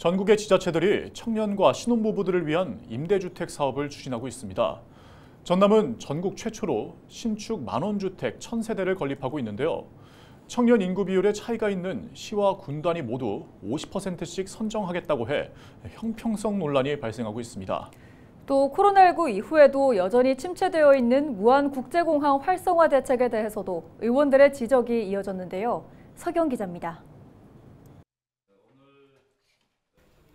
전국의 지자체들이 청년과 신혼부부들을 위한 임대주택 사업을 추진하고 있습니다. 전남은 전국 최초로 신축 만원주택 1000세대를 건립하고 있는데요. 청년 인구 비율에 차이가 있는 시와 군단이 모두 50%씩 선정하겠다고 해 형평성 논란이 발생하고 있습니다. 또 코로나19 이후에도 여전히 침체되어 있는 무안국제공항 활성화 대책에 대해서도 의원들의 지적이 이어졌는데요. 서경 기자입니다.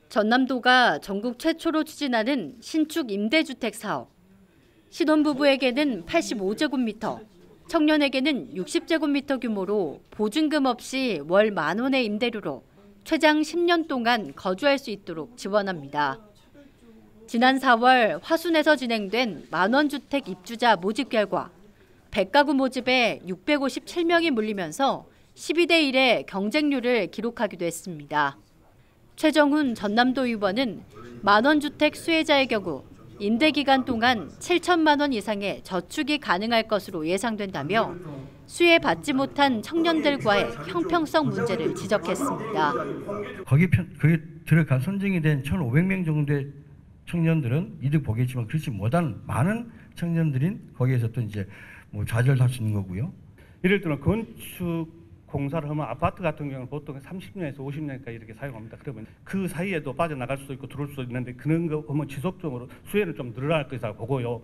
전남도가 전국 최초로 추진하는 신축 임대주택 사업. 신혼부부에게는 85제곱미터, 청년에게는 60제곱미터 규모로 보증금 없이 월 10,000원의 임대료로 최장 10년 동안 거주할 수 있도록 지원합니다. 지난 4월 화순에서 진행된 만원주택 입주자 모집 결과 100가구 모집에 657명이 몰리면서 12대 1의 경쟁률을 기록하기도 했습니다. 최정훈 전남도 의원은 만원주택 수혜자의 경우 임대기간 동안 7천만 원 이상의 저축이 가능할 것으로 예상된다며 수혜받지 못한 청년들과의 형평성 문제를 지적했습니다. 거기에 들어간 선정이 된 1,500명 정도의 청년들은 이득 보겠지만 그렇지 못한 많은 청년들인 거기에서 또 이제 좌절할 수 있는 거고요. 예를 들어 건축 공사를 하면 아파트 같은 경우는 보통 30년에서 50년까지 이렇게 사용합니다. 그러면 그 사이에도 빠져나갈 수도 있고 들어올 수도 있는데 그런 거 보면 지속적으로 수혜는 좀 늘어날 것이라고 보고요.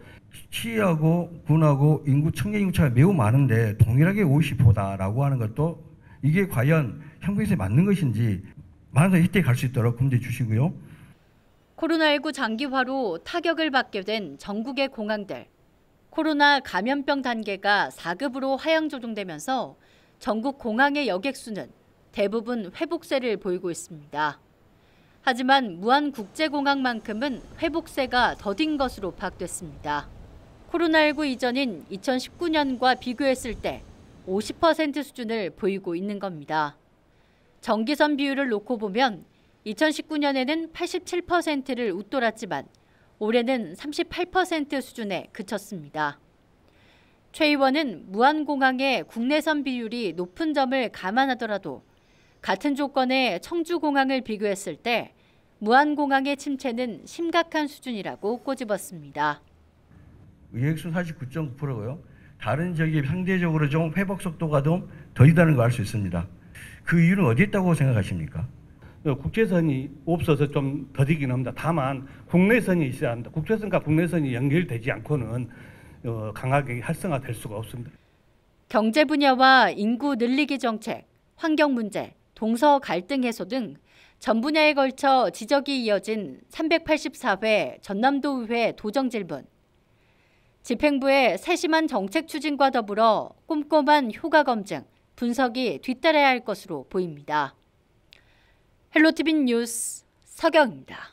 시하고 군하고 인구 청년 인구차가 매우 많은데 동일하게 50%다라고 하는 것도 이게 과연 형평성에 맞는 것인지 많은 혜택이 갈 수 있도록 검토해 주시고요. 코로나19 장기화로 타격을 받게 된 전국의 공항들. 코로나 감염병 단계가 4급으로 하향 조정되면서 전국 공항의 여객 수는 대부분 회복세를 보이고 있습니다. 하지만 무안국제공항만큼은 회복세가 더딘 것으로 파악됐습니다. 코로나19 이전인 2019년과 비교했을 때 50% 수준을 보이고 있는 겁니다. 정기선 비율을 놓고 보면 2019년에는 87%를 웃돌았지만 올해는 38% 수준에 그쳤습니다. 최 의원은 무안공항의 국내선 비율이 높은 점을 감안하더라도 같은 조건의 청주공항을 비교했을 때 무안공항의 침체는 심각한 수준이라고 꼬집었습니다. 의획수 49.9%고요. 다른 지역이 상대적으로 좀 회복 속도가 좀 더디다는 걸 알 수 있습니다. 그 이유는 어디에 있다고 생각하십니까? 국제선이 없어서 좀 더디긴 합니다. 다만 국내선이 있어야 합니다. 국제선과 국내선이 연결되지 않고는 강하게 활성화될 수가 없습니다. 경제 분야와 인구 늘리기 정책, 환경 문제, 동서 갈등 해소 등 전 분야에 걸쳐 지적이 이어진 384회 전남도의회 도정질문. 집행부의 세심한 정책 추진과 더불어 꼼꼼한 효과 검증, 분석이 뒤따라야 할 것으로 보입니다. 헬로티비 뉴스 서경입니다.